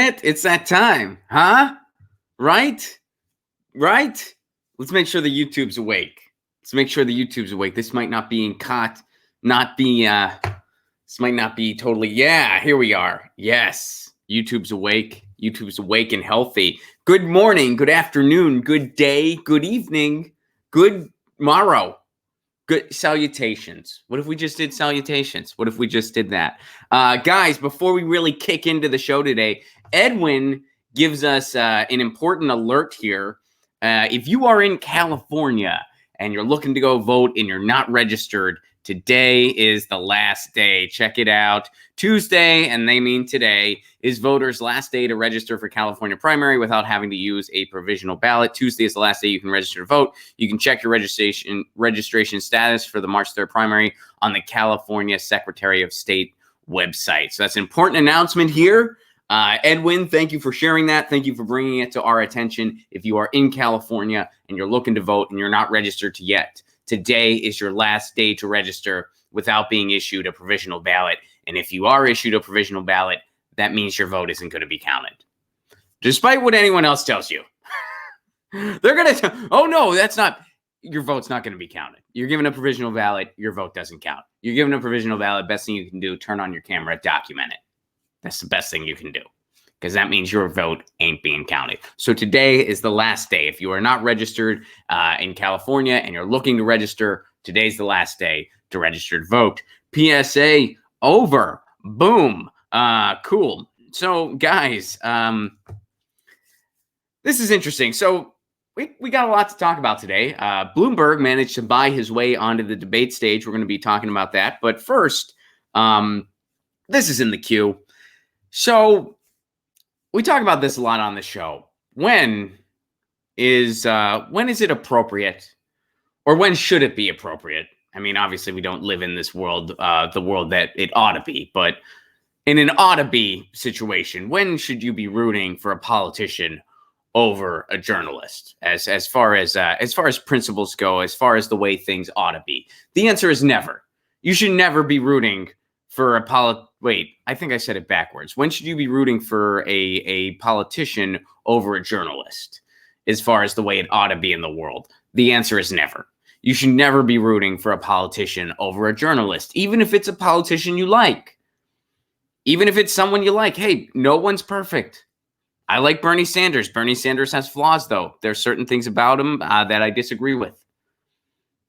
it? It's that time, huh? Right? Right? Let's make sure the YouTube's awake. This might not be this might not be totally, yeah, here we are. Yes, YouTube's awake. YouTube's awake and healthy. Good morning, good afternoon, good day, good evening, good morrow. Good salutations. What if we just did salutations? What if we just did that? Guys, before we really kick into the show today, Edwin gives us an important alert here. If you are in California and you're looking to go vote and you're not registered, today is the last day. Check it out. Tuesday, and they mean today, is voters' last day to register for California primary without having to use a provisional ballot. Tuesday is the last day you can register to vote. You can check your registration status for the March 3rd primary on the California Secretary of State website. So that's an important announcement here. Edwin, thank you for sharing that. Thank you for bringing it to our attention. If you are in California and you're looking to vote and you're not registered yet, today is your last day to register without being issued a provisional ballot. And if you are issued a provisional ballot, that means your vote isn't going to be counted. Despite what anyone else tells you. They're going to, oh no, that's not, your vote's not going to be counted. You're given a provisional ballot, your vote doesn't count. You're given a provisional ballot, best thing you can do, turn on your camera, document it. That's the best thing you can do, because that means your vote ain't being counted. So today is the last day. If you are not registered in California and you're looking to register, today's the last day to register to vote. PSA over. Boom. Cool. So guys, this is interesting. So we got a lot to talk about today. Bloomberg managed to buy his way onto the debate stage. We're going to be talking about that. But first, this is in the queue. So we talk about this a lot on the show. When is it appropriate, or when should it be appropriate? I mean, obviously we don't live in this world, the world that it ought to be, but in an ought to be situation, when should you be rooting for a politician over a journalist as far as principles go, as far as the way things ought to be? The answer is never. You should never be rooting for a wait, I think I said it backwards. When should you be rooting for a politician over a journalist as far as the way it ought to be in the world? The answer is never. You should never be rooting for a politician over a journalist, even if it's a politician you like. Even if it's someone you like. Hey, no one's perfect. I like Bernie Sanders. Bernie Sanders has flaws, though. There's certain things about him that I disagree with.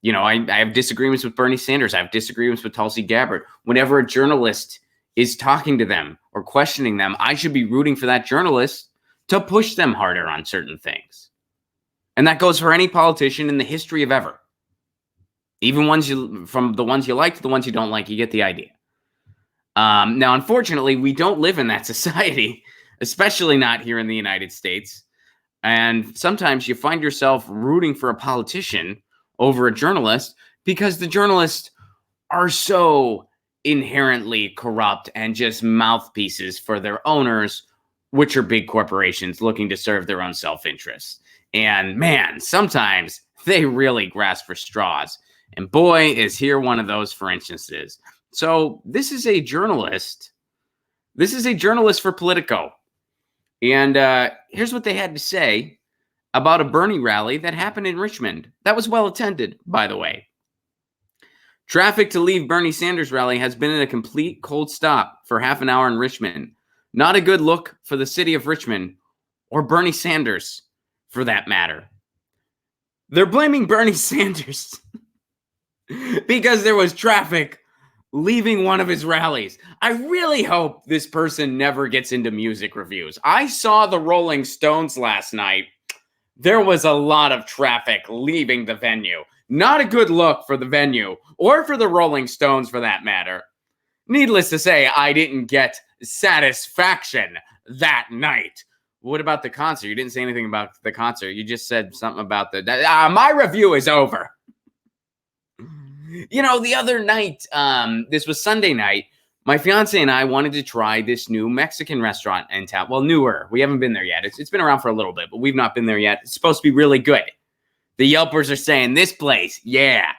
You know, I have disagreements with Bernie Sanders. I have disagreements with Tulsi Gabbard. Whenever a journalist is talking to them or questioning them, I should be rooting for that journalist to push them harder on certain things. And that goes for any politician in the history of ever. Even from the ones you like to the ones you don't like, you get the idea. Now, unfortunately, we don't live in that society, especially not here in the United States. And sometimes you find yourself rooting for a politician over a journalist because the journalists are so inherently corrupt and just mouthpieces for their owners, which are big corporations looking to serve their own self-interest. And man, sometimes they really grasp for straws. And boy, is here one of those for instances. So this is a journalist. This is a journalist for Politico. And here's what they had to say about a Bernie rally that happened in Richmond. That was well attended, by the way. Traffic to leave Bernie Sanders rally has been in a complete cold stop for half an hour in Richmond. Not a good look for the city of Richmond, or Bernie Sanders, for that matter. They're blaming Bernie Sanders because there was traffic leaving one of his rallies. I really hope this person never gets into music reviews. I saw the Rolling Stones last night. There was a lot of traffic leaving the venue. Not a good look for the venue, or for the Rolling Stones for that matter. Needless to say, I didn't get satisfaction that night. What about the concert? You didn't say anything about the concert. You just said something about my review is over. You know, the other night, this was Sunday night, my fiance and I wanted to try this new Mexican restaurant in town. Well, newer. We haven't been there yet. It's been around for a little bit, but we've not been there yet. It's supposed to be really good. The Yelpers are saying, this place, yeah.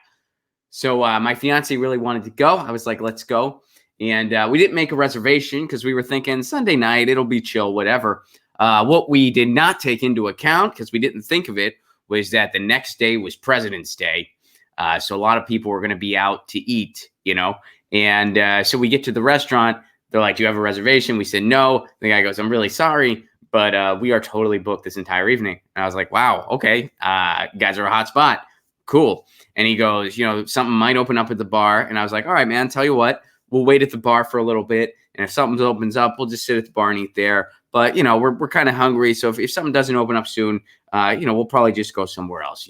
So my fiance really wanted to go. I was like, let's go. And we didn't make a reservation because we were thinking Sunday night, it'll be chill, whatever. What we did not take into account, because we didn't think of it, was that the next day was President's Day. So a lot of people were going to be out to eat, And so we get to the restaurant. They're like, do you have a reservation? We said no. The guy goes, I'm really sorry, but we are totally booked this entire evening. And I was like, wow, okay. You guys are a hot spot. Cool. And he goes, something might open up at the bar. And I was like, all right, man, tell you what, we'll wait at the bar for a little bit. And if something opens up, we'll just sit at the bar and eat there. But, we're kind of hungry. So if something doesn't open up soon, we'll probably just go somewhere else,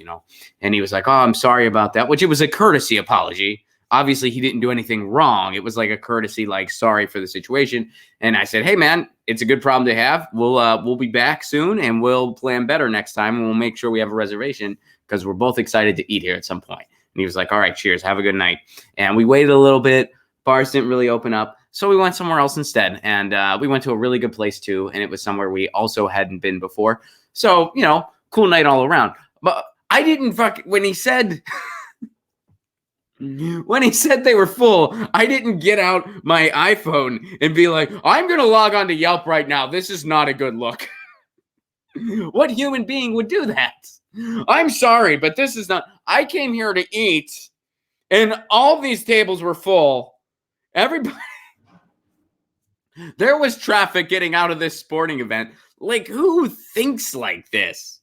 And he was like, oh, I'm sorry about that, which it was a courtesy apology. Obviously, he didn't do anything wrong. It was like a courtesy, like, sorry for the situation. And I said, hey, man, it's a good problem to have. We'll be back soon, and we'll plan better next time, and we'll make sure we have a reservation because we're both excited to eat here at some point. And he was like, all right, cheers. Have a good night. And we waited a little bit. Bars didn't really open up. So we went somewhere else instead. And we went to a really good place, too. And it was somewhere we also hadn't been before. So, cool night all around. But I didn't when he said... When he said they were full, I didn't get out my iPhone and be like, I'm going to log on to Yelp right now. This is not a good look. What human being would do that? I'm sorry, but this is not. I came here to eat, and all these tables were full. Everybody. There was traffic getting out of this sporting event. Like, who thinks like this?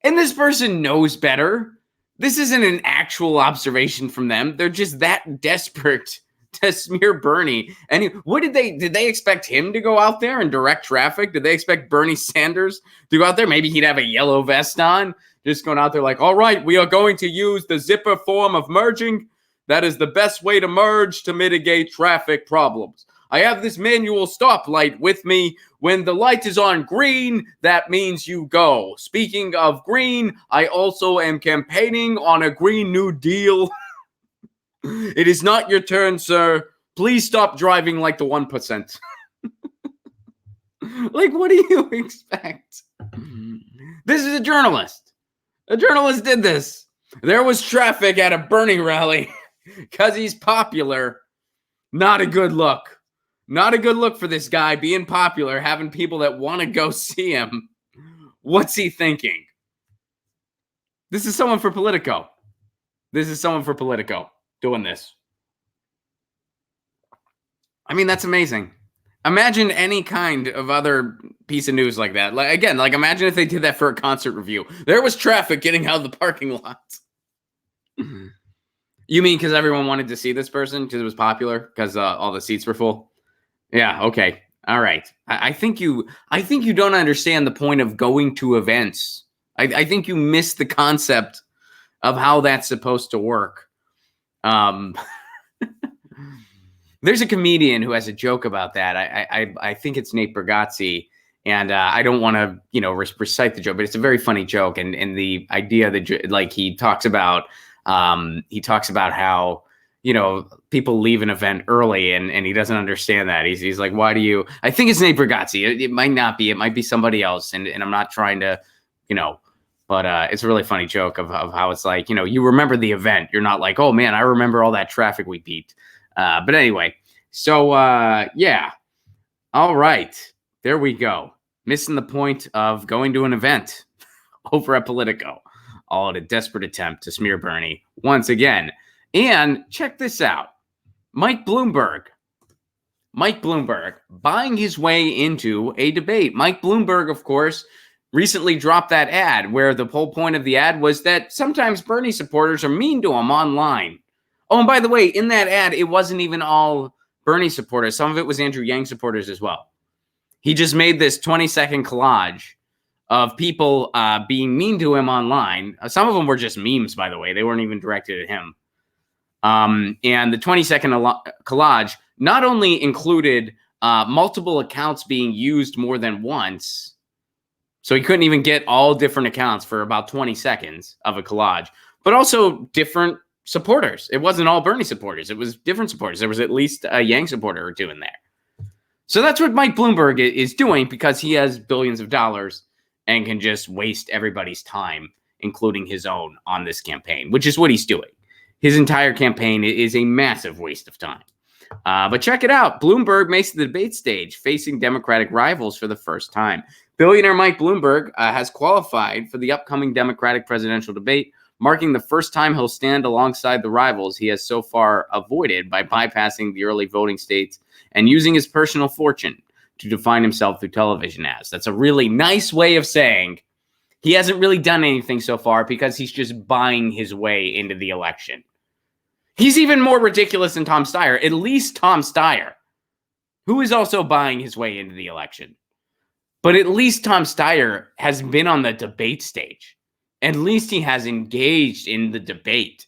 And this person knows better. This isn't an actual observation from them. They're just that desperate to smear Bernie. And did they expect him to go out there and direct traffic? Did they expect Bernie Sanders to go out there? Maybe he'd have a yellow vest on, just going out there like, all right, we are going to use the zipper form of merging. That is the best way to merge to mitigate traffic problems. I have this manual stoplight with me. When the light is on green, that means you go. Speaking of green, I also am campaigning on a Green New Deal. It is not your turn, sir. Please stop driving like the 1%. Like, what do you expect? This is a journalist. A journalist did this. There was traffic at a Bernie rally because he's popular. Not a good look. Not a good look for this guy being popular, having people that want to go see him. What's he thinking? This is someone for Politico. This is someone for Politico doing this. I mean, that's amazing. Imagine any kind of other piece of news like that. Like imagine if they did that for a concert review. There was traffic getting out of the parking lot. You mean because everyone wanted to see this person because it was popular because all the seats were full? Yeah. Okay. All right. I think you don't understand the point of going to events. I think you miss the concept of how that's supposed to work. There's a comedian who has a joke about that. I think it's Nate Bargatze, and I don't want to recite the joke, but it's a very funny joke. And the idea that like he talks about how people leave an event early and he doesn't understand that. He's like, why do you, I think it's Nate Bargatze. It might not be, it might be somebody else. And I'm not trying to, but it's a really funny joke of how it's like, you remember the event. You're not like, oh man, I remember all that traffic we beat. But anyway, so yeah. All right, there we go. Missing the point of going to an event over at Politico. All in a desperate attempt to smear Bernie once again. And check this out. Mike Bloomberg buying his way into a debate. Mike Bloomberg, of course, recently dropped that ad where the whole point of the ad was that sometimes Bernie supporters are mean to him online. Oh, and by the way, in that ad, it wasn't even all Bernie supporters. Some of it was Andrew Yang supporters as well. He just made this 20-second collage of people being mean to him online. Some of them were just memes, by the way. They weren't even directed at him. And the 20-second collage not only included multiple accounts being used more than once, so he couldn't even get all different accounts for about 20 seconds of a collage, but also different supporters. It wasn't all Bernie supporters. It was different supporters. There was at least a Yang supporter or two in there. So that's what Mike Bloomberg is doing because he has billions of dollars and can just waste everybody's time, including his own, on this campaign, which is what he's doing. His entire campaign is a massive waste of time. But check it out. Bloomberg makes the debate stage, facing Democratic rivals for the first time. Billionaire Mike Bloomberg has qualified for the upcoming Democratic presidential debate, marking the first time he'll stand alongside the rivals he has so far avoided by bypassing the early voting states and using his personal fortune to define himself through television ads. That's a really nice way of saying he hasn't really done anything so far because he's just buying his way into the election. He's even more ridiculous than Tom Steyer, at least Tom Steyer, who is also buying his way into the election. But at least Tom Steyer has been on the debate stage. At least he has engaged in the debate.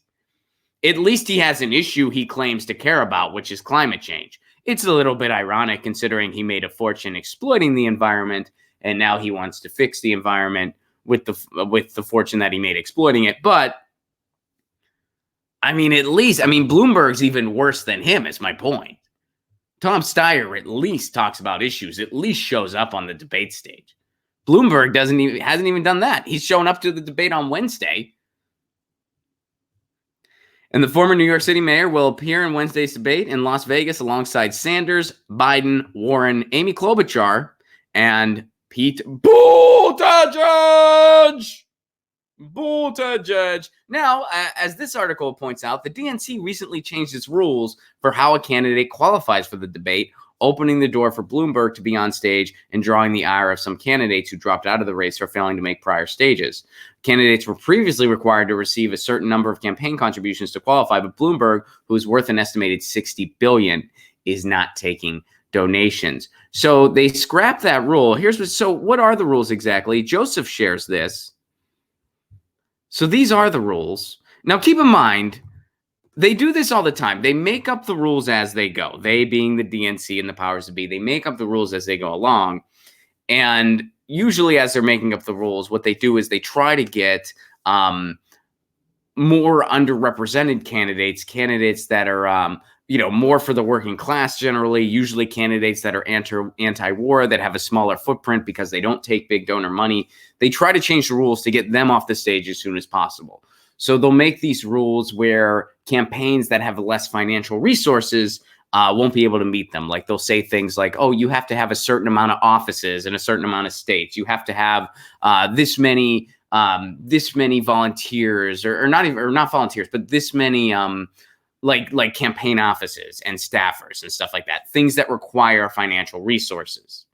At least he has an issue he claims to care about, which is climate change. It's a little bit ironic considering he made a fortune exploiting the environment, and now he wants to fix the environment with the fortune that he made exploiting it. But Bloomberg's even worse than him, is my point. Tom Steyer at least talks about issues, at least shows up on the debate stage. Bloomberg hasn't even done that. He's shown up to the debate on Wednesday. And the former New York City mayor will appear in Wednesday's debate in Las Vegas alongside Sanders, Biden, Warren, Amy Klobuchar, and Pete Buttigieg. Now, as this article points out, the DNC recently changed its rules for how a candidate qualifies for the debate, opening the door for Bloomberg to be on stage and drawing the ire of some candidates who dropped out of the race for failing to make prior stages. Candidates were previously required to receive a certain number of campaign contributions to qualify, but Bloomberg, who is worth an estimated $60 billion, is not taking donations. So they scrapped that rule. So what are the rules exactly? Joseph shares this. So these are the rules. Now, keep in mind, they do this all the time. They make up the rules as they go. They being the DNC and the powers that be, they make up the rules as they go along. And usually as they're making up the rules, what they do is they try to get more underrepresented candidates that are, more for the working class generally, usually candidates that are anti-war, that have a smaller footprint because they don't take big donor money. They try to change the rules to get them off the stage as soon as possible. So they'll make these rules where campaigns that have less financial resources won't be able to meet them. Like they'll say things like, oh, you have to have a certain amount of offices in a certain amount of states. You have to have this many volunteers or not volunteers, but this many like campaign offices and staffers and stuff like that, things that require financial resources.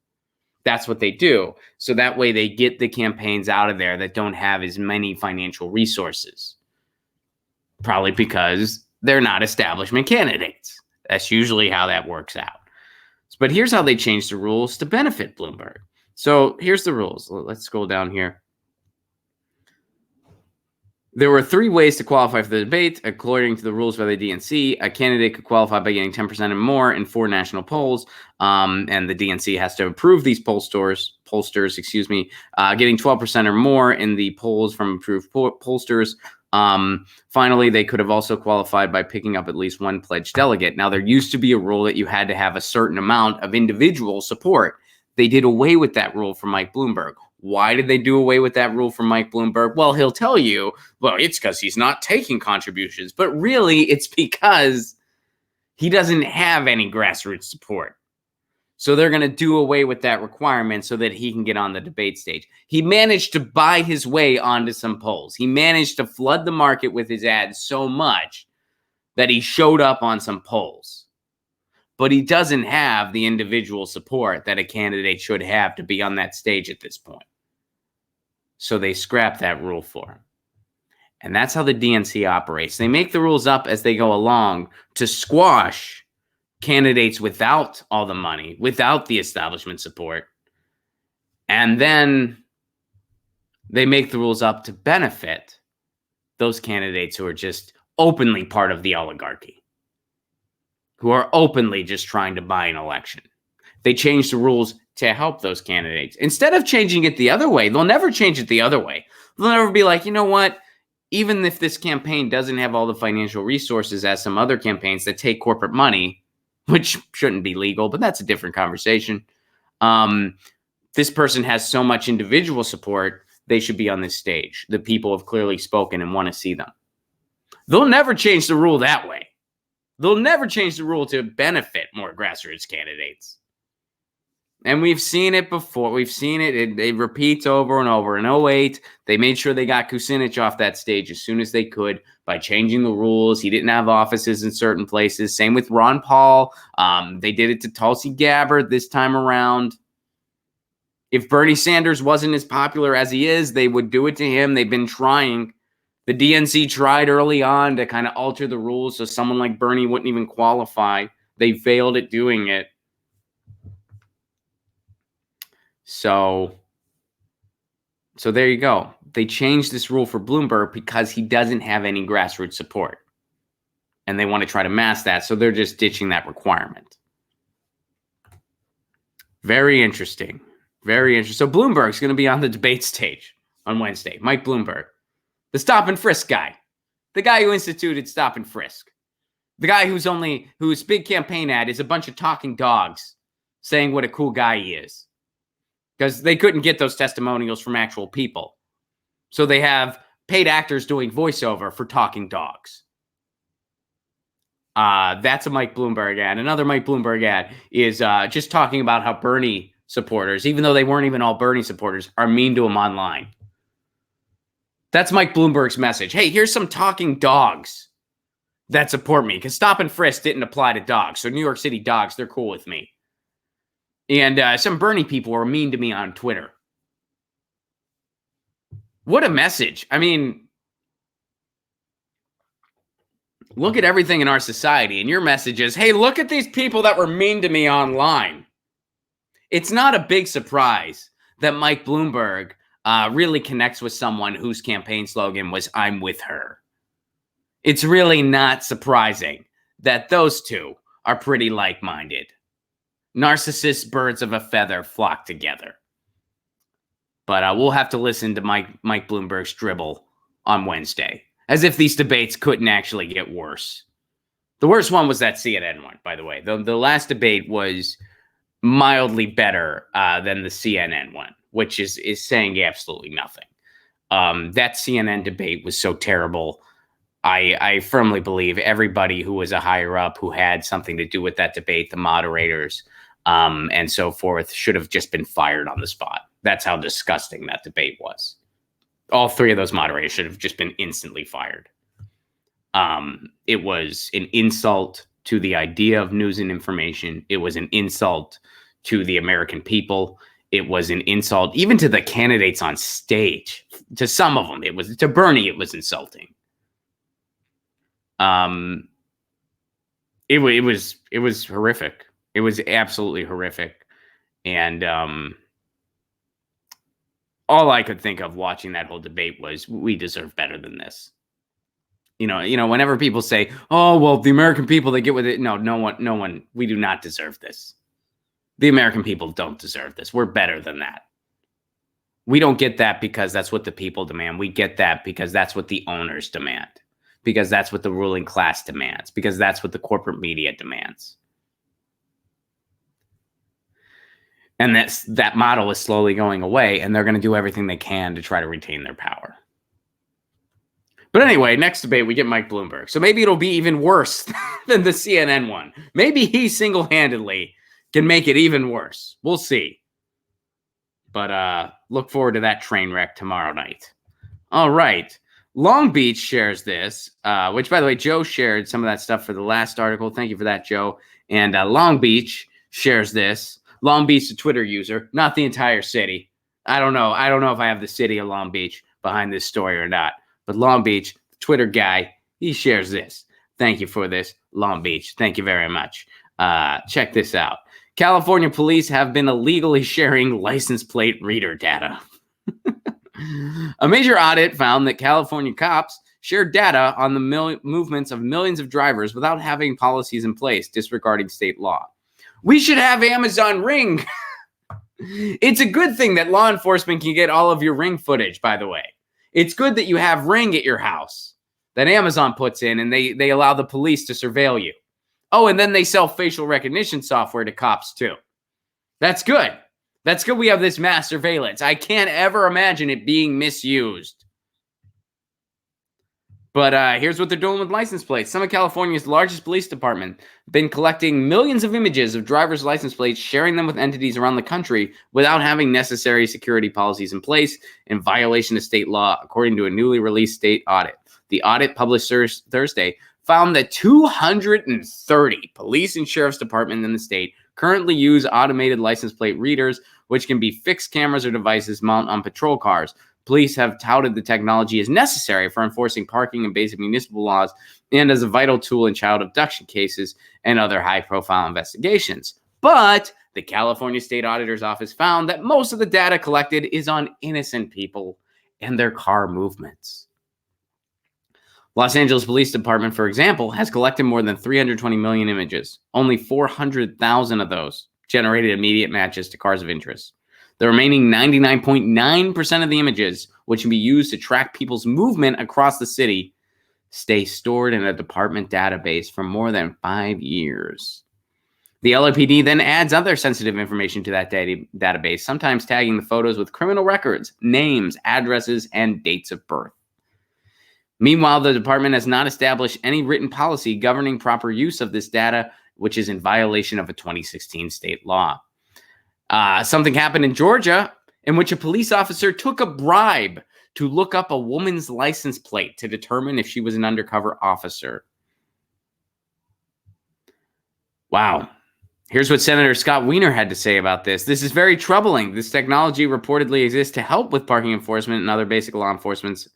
That's what they do. So that way they get the campaigns out of there that don't have as many financial resources. Probably because they're not establishment candidates. That's usually how that works out. But here's how they changed the rules to benefit Bloomberg. So here's the rules. Let's scroll down here. There were 3 ways to qualify for the debate. According to the rules by the DNC, a candidate could qualify by getting 10% or more in 4 national polls. And the DNC has to approve these pollsters, getting 12% or more in the polls from approved pollsters. Finally, they could have also qualified by picking up at least 1 pledged delegate. Now, there used to be a rule that you had to have a certain amount of individual support. They did away with that rule for Mike Bloomberg. Why did they do away with that rule for Mike Bloomberg? Well, he'll tell you, well, it's because he's not taking contributions. But really, it's because he doesn't have any grassroots support. So they're going to do away with that requirement so that he can get on the debate stage. He managed to buy his way onto some polls. He managed to flood the market with his ads so much that he showed up on some polls. But he doesn't have the individual support that a candidate should have to be on that stage at this point. So they scrapped that rule for him. And that's how the DNC operates. They make the rules up as they go along to squash candidates without all the money, without the establishment support. And then they make the rules up to benefit those candidates who are just openly part of the oligarchy, who are openly just trying to buy an election. They change the rules to help those candidates. Instead of changing it the other way, they'll never change it the other way. They'll never be like, you know what? Even if this campaign doesn't have all the financial resources as some other campaigns that take corporate money, which shouldn't be legal, but that's a different conversation. This person has so much individual support, they should be on this stage. The people have clearly spoken and want to see them. They'll never change the rule that way. They'll never change the rule to benefit more grassroots candidates. And we've seen it before. We've seen it. It repeats over and over. In 2008, they made sure they got Kucinich off that stage as soon as they could by changing the rules. He didn't have offices in certain places. Same with Ron Paul. They did it to Tulsi Gabbard this time around. If Bernie Sanders wasn't as popular as he is, they would do it to him. They've been trying. The DNC tried early on to kind of alter the rules so someone like Bernie wouldn't even qualify. They failed at doing it. So there you go. They changed this rule for Bloomberg because he doesn't have any grassroots support. And they want to try to mask that, so they're just ditching that requirement. Very interesting. Very interesting. So Bloomberg's going to be on the debate stage on Wednesday. Mike Bloomberg, the stop and frisk guy, the guy who instituted stop and frisk, the guy whose big campaign ad is a bunch of talking dogs saying what a cool guy he is. Because they couldn't get those testimonials from actual people. So they have paid actors doing voiceover for talking dogs. That's a Mike Bloomberg ad. Another Mike Bloomberg ad is just talking about how Bernie supporters, even though they weren't even all Bernie supporters, are mean to him online. That's Mike Bloomberg's message. Hey, here's some talking dogs that support me. Because stop and frisk didn't apply to dogs. So New York City dogs, they're cool with me. And some Bernie people were mean to me on Twitter. What a message. I mean, look at everything in our society, and your message is, hey, look at these people that were mean to me online. It's not a big surprise that Mike Bloomberg really connects with someone whose campaign slogan was, I'm with her. It's really not surprising that those two are pretty like-minded. Narcissist birds of a feather flock together. But we'll have to listen to Mike Bloomberg's dribble on Wednesday, as if these debates couldn't actually get worse. The worst one was that CNN one, by the way. The last debate was mildly better than the CNN one, which is saying absolutely nothing. That CNN debate was so terrible. I firmly believe everybody who was a higher up who had something to do with that debate, the moderators, and so forth, should have just been fired on the spot. That's how disgusting that debate was. All three of those moderators should have just been instantly fired. It was an insult to the idea of news and information. It was an insult to the American people. It was an insult even to the candidates on stage. To some of them, to Bernie, it was insulting. It was horrific. It was absolutely horrific. And all I could think of watching that whole debate was, we deserve better than this. You know, whenever people say, oh, well, the American people, they get with it. No one, we do not deserve this. The American people don't deserve this. We're better than that. We don't get that because that's what the people demand. We get that because that's what the owners demand. Because that's what the ruling class demands. Because that's what the corporate media demands. And that model is slowly going away, and they're going to do everything they can to try to retain their power. But anyway, next debate, we get Mike Bloomberg. So maybe it'll be even worse than the CNN one. Maybe he single-handedly can make it even worse. We'll see. But look forward to that train wreck tomorrow night. All right. Long Beach shares this, which, by the way, Joe shared some of that stuff for the last article. Thank you for that, Joe. And Long Beach shares this. Long Beach, a Twitter user, not the entire city. I don't know if I have the city of Long Beach behind this story or not. But Long Beach, the Twitter guy, he shares this. Thank you for this, Long Beach. Thank you very much. Check this out. California police have been illegally sharing license plate reader data. A major audit found that California cops shared data on the movements of millions of drivers without having policies in place disregarding state law. We should have Amazon Ring. It's a good thing that law enforcement can get all of your Ring footage, by the way. It's good that you have Ring at your house that Amazon puts in, and they allow the police to surveil you. Oh, and then they sell facial recognition software to cops, too. That's good. That's good we have this mass surveillance. I can't ever imagine it being misused. But here's what they're doing with license plates. Some of California's largest police department been collecting millions of images of driver's license plates, sharing them with entities around the country without having necessary security policies in place, in violation of state law, according to a newly released state audit. The audit, published Thursday, found that 230 police and sheriff's departments in the state currently use automated license plate readers, which can be fixed cameras or devices mounted on patrol cars. Police have touted the technology as necessary for enforcing parking and basic municipal laws and as a vital tool in child abduction cases and other high-profile investigations. But the California State Auditor's Office found that most of the data collected is on innocent people and their car movements. Los Angeles Police Department, for example, has collected more than 320 million images. Only 400,000 of those generated immediate matches to cars of interest. The remaining 99.9% of the images, which can be used to track people's movement across the city, stay stored in a department database for more than 5 years. The LAPD then adds other sensitive information to that database, sometimes tagging the photos with criminal records, names, addresses, and dates of birth. Meanwhile, the department has not established any written policy governing proper use of this data, which is in violation of a 2016 state law. Something happened in Georgia in which a police officer took a bribe to look up a woman's license plate to determine if she was an undercover officer. Wow. Here's what Senator Scott Wiener had to say about this. This is very troubling. This technology reportedly exists to help with parking enforcement and other basic law enforcement's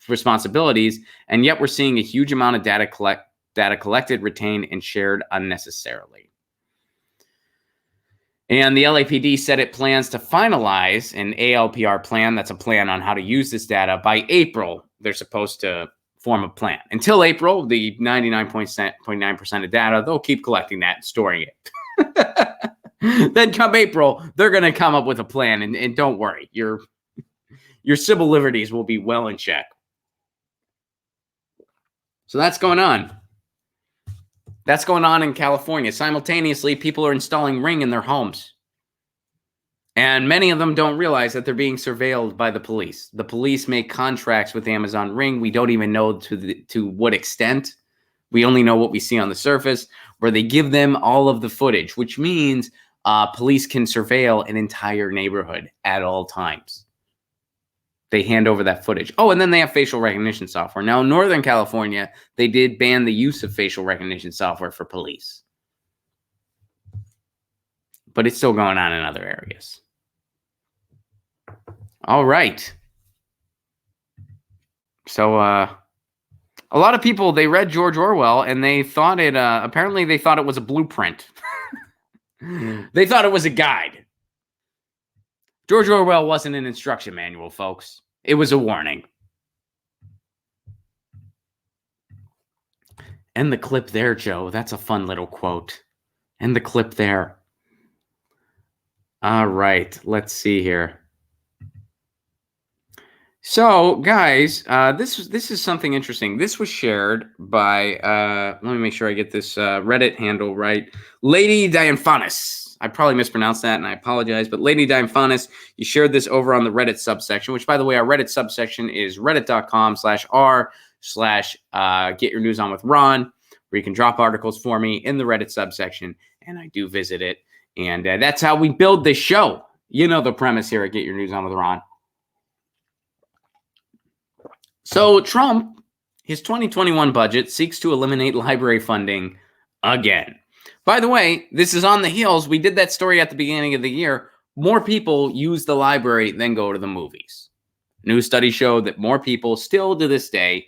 responsibilities, and yet we're seeing a huge amount of data collected, retained, and shared unnecessarily. And the LAPD said it plans to finalize an ALPR plan. That's a plan on how to use this data. By April, they're supposed to form a plan. Until April, the 99.9% of data, they'll keep collecting that and storing it. Then come April, they're going to come up with a plan. And don't worry, your civil liberties will be well in check. So that's going on. That's going on in California. Simultaneously, people are installing Ring in their homes. And many of them don't realize that they're being surveilled by the police. The police make contracts with Amazon Ring. We don't even know to what extent. We only know what we see on the surface, where they give them all of the footage, which means police can surveil an entire neighborhood at all times. They hand over that footage. Oh, and then they have facial recognition software. Now, in Northern California, they did ban the use of facial recognition software for police. But it's still going on in other areas. All right. So, a lot of people, they read George Orwell, and they thought it, apparently they thought it was a blueprint. They thought it was a guide. George Orwell wasn't an instruction manual, folks. It was a warning. End the clip there, Joe. That's a fun little quote. End the clip there. All right. Let's see here. So, guys, this is something interesting. This was shared by, let me make sure I get this Reddit handle right. Lady Diamphanis. I probably mispronounced that, and I apologize. But Lady Diamphanis, you shared this over on the Reddit subsection, which, by the way, our Reddit subsection is reddit.com/r/GetYourNewsOnWithRon, where you can drop articles for me in the Reddit subsection, and I do visit it. And that's how we build this show. You know the premise here at Get Your News On With Ron. So Trump, his 2021 budget seeks to eliminate library funding again. By the way, this is on the heels. We did that story at the beginning of the year. More people use the library than go to the movies. New studies show that more people still to this day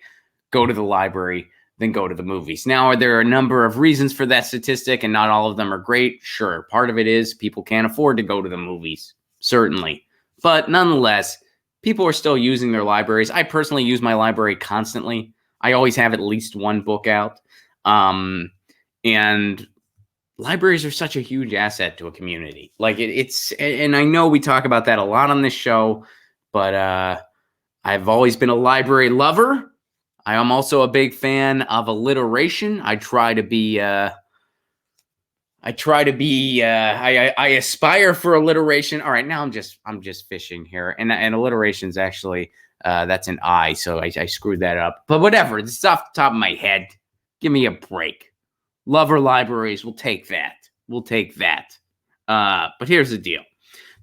go to the library than go to the movies. Now, are there a number of reasons for that statistic, and not all of them are great? Sure. Part of it is people can't afford to go to the movies. Certainly. But nonetheless, people are still using their libraries. I personally use my library constantly. I always have at least one book out. And libraries are such a huge asset to a community. Like it's, and I know we talk about that a lot on this show, but I've always been a library lover. I am also a big fan of alliteration. I try to be I try to be. I aspire for alliteration. All right, now I'm just fishing here, and alliteration's actually that's an I, so I screwed that up. But whatever, it's off the top of my head. Give me a break. Lover libraries, we'll take that. We'll take that. But here's the deal.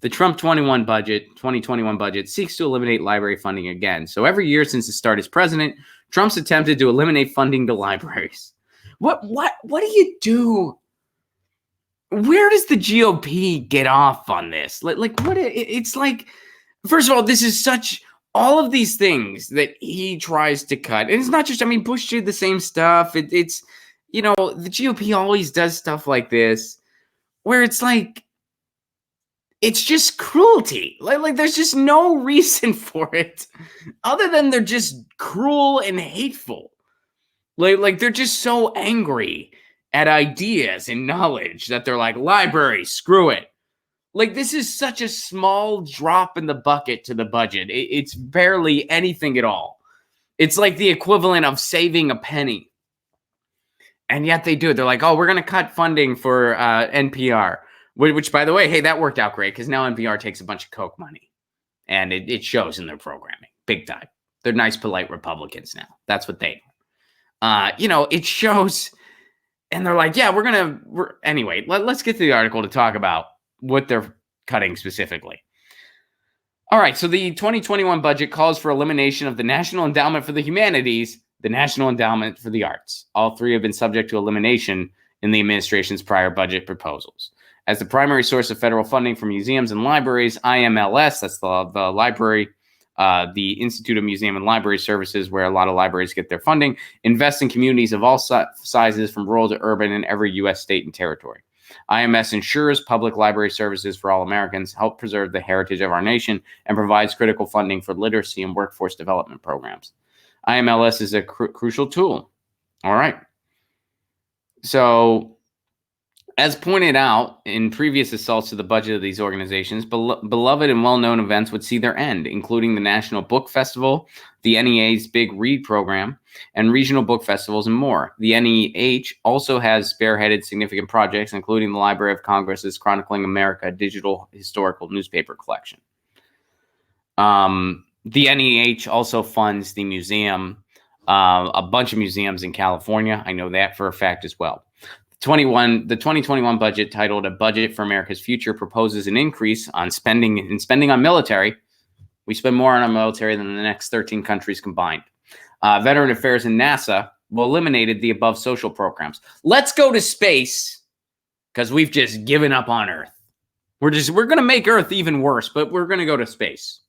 The Trump 2021 budget seeks to eliminate library funding again. So every year since his start as president, Trump's attempted to eliminate funding to libraries. What do you do? Where does the GOP get off on this? Like what? It's like, first of all, this is such all of these things that he tries to cut, and it's not just. I mean, Bush did the same stuff. It's the GOP always does stuff like this, where it's like. It's just cruelty. Like there's just no reason for it other than they're just cruel and hateful. Like they're just so angry at ideas and knowledge that they're like, library, screw it. Like this is such a small drop in the bucket to the budget. It's barely anything at all. It's like the equivalent of saving a penny. And yet they do it. They're like, oh, we're going to cut funding for NPR. Which, by the way, hey, that worked out great because now NPR takes a bunch of Coke money. And it shows in their programming, big time. They're nice, polite Republicans now. That's what they are. It shows. And they're like, yeah, anyway, let's get to the article to talk about what they're cutting specifically. All right, so the 2021 budget calls for elimination of the National Endowment for the Humanities, the National Endowment for the Arts. All three have been subject to elimination in the administration's prior budget proposals. As the primary source of federal funding for museums and libraries, IMLS, that's the library, the Institute of Museum and Library Services, where a lot of libraries get their funding, invests in communities of all sizes from rural to urban in every U.S. state and territory. IMS ensures public library services for all Americans, help preserve the heritage of our nation, and provides critical funding for literacy and workforce development programs. IMLS is a crucial tool. All right. So, as pointed out in previous assaults to the budget of these organizations, beloved and well-known events would see their end, including the National Book Festival, the NEA's Big Read program, and regional book festivals and more. The NEH also has spearheaded significant projects, including the Library of Congress's Chronicling America digital historical newspaper collection. The NEH also funds the museum, a bunch of museums in California. I know that for a fact as well. The 2021 budget, titled A Budget for America's Future, proposes an increase on spending on military. We spend more on our military than the next 13 countries combined. Veteran Affairs and NASA will eliminate the above social programs. Let's go to space because we've just given up on Earth. We're going to make Earth even worse, but we're going to go to space.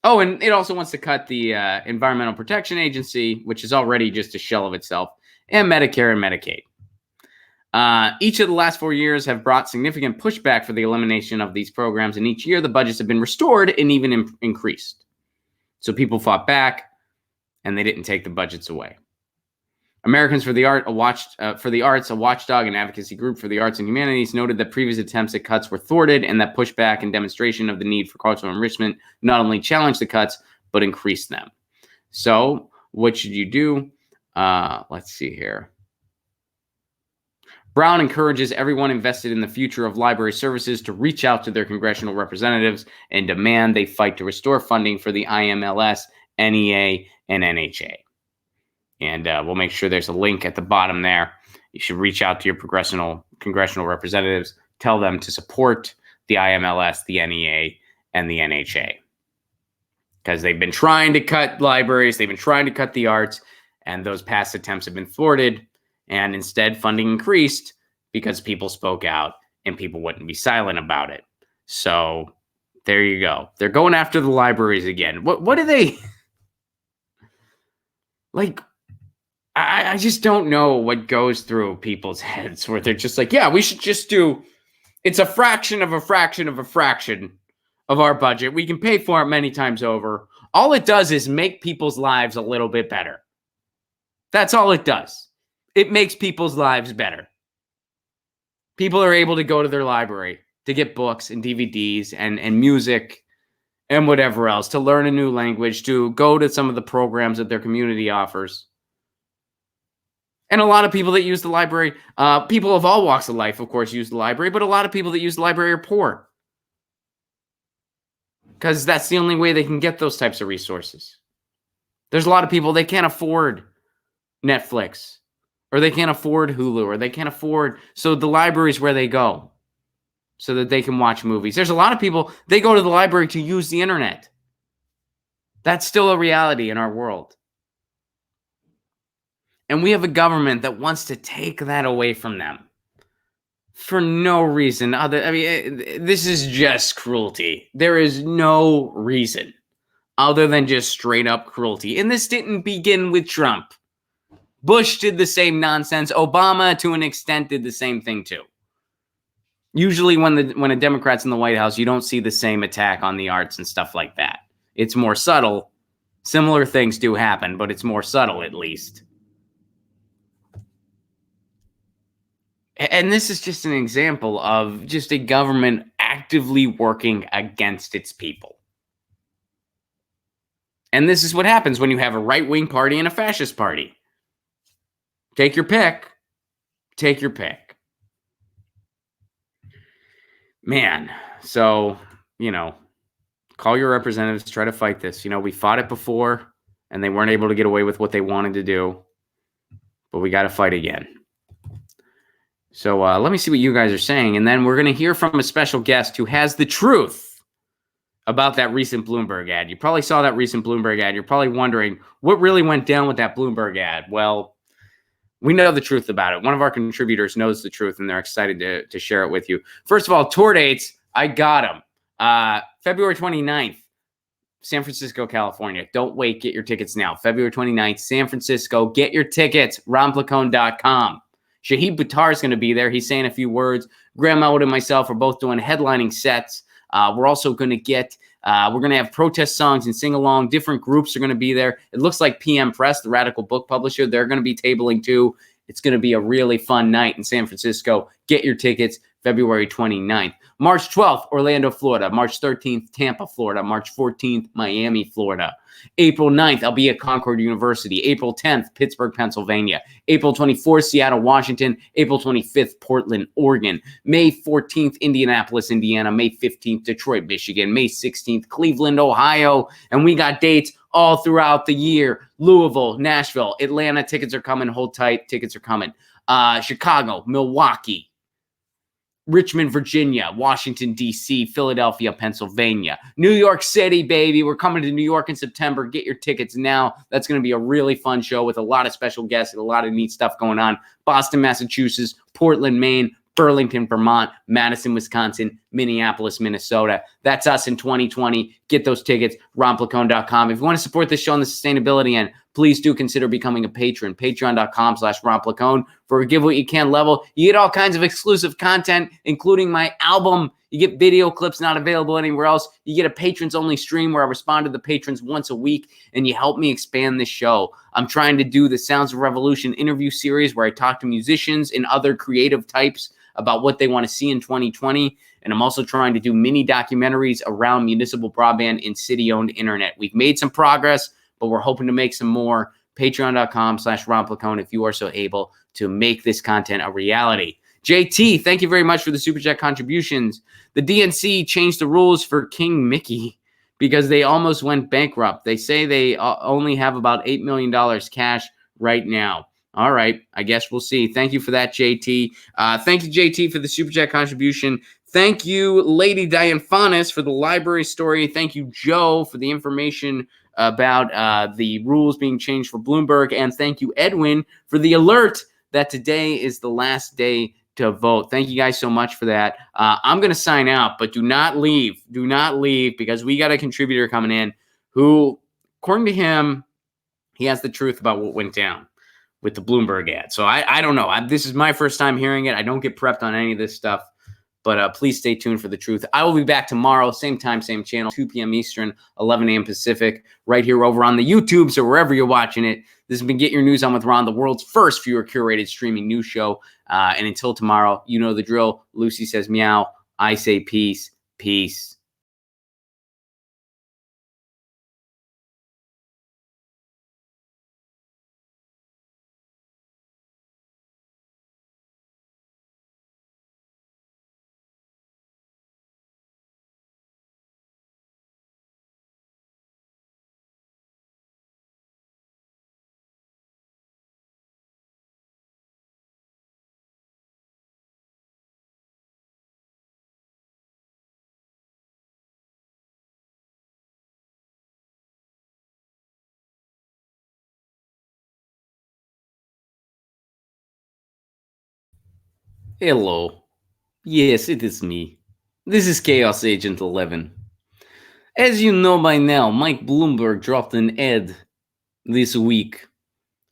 Oh, and it also wants to cut the Environmental Protection Agency, which is already just a shell of itself, and Medicare and Medicaid. Each of the last 4 years have brought significant pushback for the elimination of these programs, and each year the budgets have been restored and even increased. So people fought back, and they didn't take the budgets away. Americans for the Arts, a watchdog and advocacy group for the arts and humanities, noted that previous attempts at cuts were thwarted, and that pushback and demonstration of the need for cultural enrichment not only challenged the cuts but increased them. So, what should you do? Let's see here. Brown encourages everyone invested in the future of library services to reach out to their congressional representatives and demand they fight to restore funding for the IMLS, NEA, and NHA. And we'll make sure there's a link at the bottom there. You should reach out to your congressional representatives, tell them to support the IMLS, the NEA, and the NHA. Because they've been trying to cut libraries, they've been trying to cut the arts, and those past attempts have been thwarted. And instead, funding increased because people spoke out and people wouldn't be silent about it. So there you go. They're going after the libraries again. What do they like? I just don't know what goes through people's heads where they're just like, yeah, we should just do. It's a fraction of a fraction of a fraction of our budget. We can pay for it many times over. All it does is make people's lives a little bit better. That's all it does. It makes people's lives better. People are able to go to their library to get books and DVDs and music and whatever else, to learn a new language, to go to some of the programs that their community offers. And a lot of people that use the library, people of all walks of life, of course, use the library, but a lot of people that use the library are poor because that's the only way they can get those types of resources. There's a lot of people, they can't afford Netflix or they can't afford Hulu or they can't afford. So the library is where they go so that they can watch movies. There's a lot of people, they go to the library to use the internet. That's still a reality in our world. And we have a government that wants to take that away from them for no reason other. I mean, this is just cruelty. There is no reason other than just straight up cruelty. And this didn't begin with Trump. Bush did the same nonsense. Obama, to an extent, did the same thing too. Usually when a Democrat's in the White House, you don't see the same attack on the arts and stuff like that. It's more subtle. Similar things do happen, but it's more subtle at least. And this is just an example of just a government actively working against its people. And this is what happens when you have a right-wing party and a fascist party. Take your pick. Take your pick. Man, so, call your representatives, try to fight this. We fought it before, and they weren't able to get away with what they wanted to do. But we got to fight again. So let me see what you guys are saying. And then we're going to hear from a special guest who has the truth about that recent Bloomberg ad. You probably saw that recent Bloomberg ad. You're probably wondering what really went down with that Bloomberg ad. Well, we know the truth about it. One of our contributors knows the truth, and they're excited to share it with you. First of all, tour dates, I got them. February 29th, San Francisco, California. Don't wait. Get your tickets now. February 29th, San Francisco. Get your tickets, ronplacone.com. Shahid Buttar is going to be there. He's saying a few words. Graham Elwood and myself are both doing headlining sets. We're also going to we're going to have protest songs and sing along. Different groups are going to be there. It looks like PM Press, the radical book publisher, they're going to be tabling too. It's going to be a really fun night in San Francisco. Get your tickets February 29th. March 12th, Orlando, Florida. March 13th, Tampa, Florida. March 14th, Miami, Florida. April 9th, I'll be at Concord University. April 10th, Pittsburgh, Pennsylvania. April 24th, Seattle, Washington. April 25th, Portland, Oregon. May 14th, Indianapolis, Indiana. May 15th, Detroit, Michigan. May 16th, Cleveland, Ohio. And we got dates all throughout the year. Louisville, Nashville, Atlanta. Tickets are coming. Hold tight. Tickets are coming. Chicago, Milwaukee, Richmond, Virginia, Washington, D.C., Philadelphia, Pennsylvania, New York City, baby. We're coming to New York in September. Get your tickets now. That's going to be a really fun show with a lot of special guests and a lot of neat stuff going on. Boston, Massachusetts, Portland, Maine, Burlington, Vermont, Madison, Wisconsin, Minneapolis, Minnesota. That's us in 2020. Get those tickets, ronplacone.com. If you want to support this show on the sustainability end, please do consider becoming a patron. Patreon.com/ronplacone. For a give what you can level, you get all kinds of exclusive content, including my album. You get video clips not available anywhere else. You get a patrons-only stream where I respond to the patrons once a week, and you help me expand this show. I'm trying to do the Sounds of Revolution interview series where I talk to musicians and other creative types about what they want to see in 2020. And I'm also trying to do mini documentaries around municipal broadband and city-owned internet. We've made some progress, but we're hoping to make some more. Patreon.com/ronplacone if you are so able to make this content a reality. JT, thank you very much for the Super Chat contributions. The DNC changed the rules for King Mickey because they almost went bankrupt. They say they only have about $8 million cash right now. All right, I guess we'll see. Thank you for that, JT. Thank you, JT, for the Super Chat contribution. Thank you, Lady Diane Faunus, for the library story. Thank you, Joe, for the information about the rules being changed for Bloomberg. And thank you, Edwin, for the alert that today is the last day to vote. Thank you guys so much for that. I'm going to sign out, but do not leave. Do not leave because we got a contributor coming in who, according to him, he has the truth about what went down with the Bloomberg ad. So I don't know. This is my first time hearing it. I don't get prepped on any of this stuff. But please stay tuned for the truth. I will be back tomorrow, same time, same channel, 2 p.m. Eastern, 11 a.m. Pacific, right here over on the YouTube. So wherever you're watching it, this has been Get Your News On with Ron, the world's first viewer-curated streaming news show. And until tomorrow, you know the drill. Lucy says meow. I say peace. Peace. Hello. Yes, it is me. This is Chaos Agent 11. As you know by now, Mike Bloomberg dropped an ad this week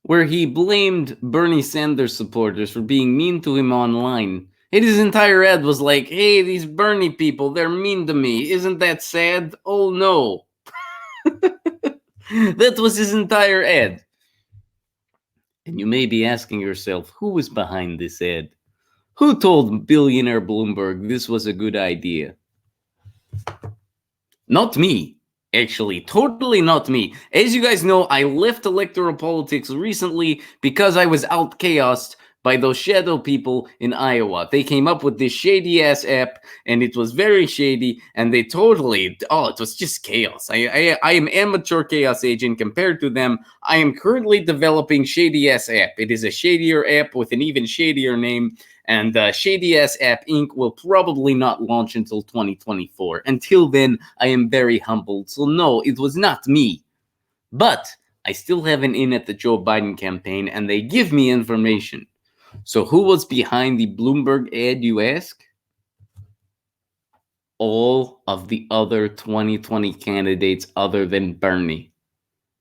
where he blamed Bernie Sanders supporters for being mean to him online. And his entire ad was like, hey, these Bernie people, they're mean to me. Isn't that sad? Oh no. That was his entire ad. And you may be asking yourself, who was behind this ad? Who told billionaire Bloomberg this was a good idea? Not me, actually. Totally not me. As you guys know, I left electoral politics recently because I was out chaosed by those shadow people in Iowa. They came up with this shady ass app, and it was very shady, and they totally, it was just chaos. I am amateur chaos agent compared to them. I am currently developing shady ass app. It is a shadier app with an even shadier name. And Shady Ass App Inc. will probably not launch until 2024. Until then, I am very humbled. So no, it was not me. But I still have an in at the Joe Biden campaign, and they give me information. So who was behind the Bloomberg ad, you ask? All of the other 2020 candidates other than Bernie.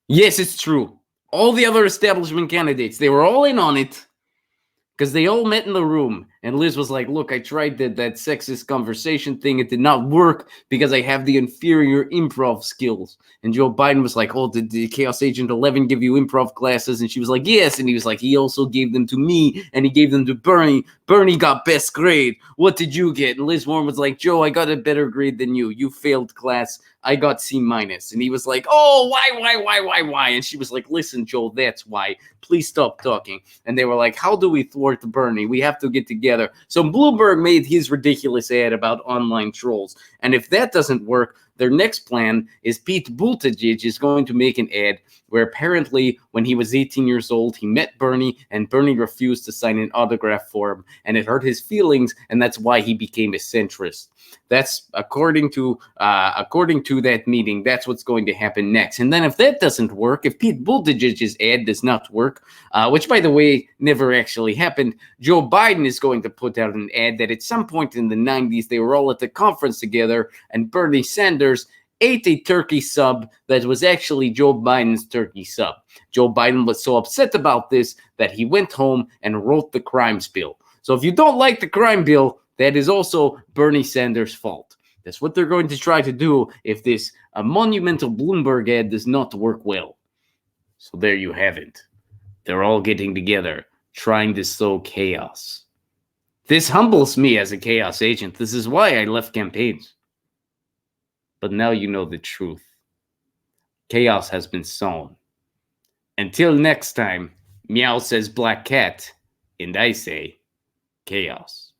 Yes, it's true. All the other establishment candidates, they were all in on it. Because they all met in the room, and Liz was like, look, I tried that sexist conversation thing. It did not work because I have the inferior improv skills. And Joe Biden was like, oh, did Chaos Agent 11 give you improv classes? And she was like, yes. And he was like, he also gave them to me, and he gave them to Bernie. Bernie got best grade. What did you get? And Liz Warren was like, Joe, I got a better grade than you. You failed class. I got C-. And he was like, oh, why? And she was like, listen, Joe, that's why. Please stop talking. And they were like, how do we thwart Bernie? We have to get together. So Bloomberg made his ridiculous ad about online trolls. And if that doesn't work, their next plan is Pete Buttigieg is going to make an ad where apparently when he was 18 years old, he met Bernie and Bernie refused to sign an autograph for him. And it hurt his feelings. And that's why he became a centrist. That's according to that meeting. That's what's going to happen next. And then if that doesn't work, if Pete Buttigieg's ad does not work, which by the way never actually happened, Joe Biden is going to put out an ad that at some point in the 90s they were all at the conference together, and Bernie Sanders ate a turkey sub that was actually Joe Biden's turkey sub. Joe Biden was so upset about this that he went home and wrote the crimes bill. So if you don't like the crime bill, that is also Bernie Sanders' fault. That's what they're going to try to do if this monumental Bloomberg ad does not work well. So there you have it. They're all getting together, trying to sow chaos. This humbles me as a chaos agent. This is why I left campaigns. But now you know the truth. Chaos has been sown. Until next time, meow says black cat, and I say chaos.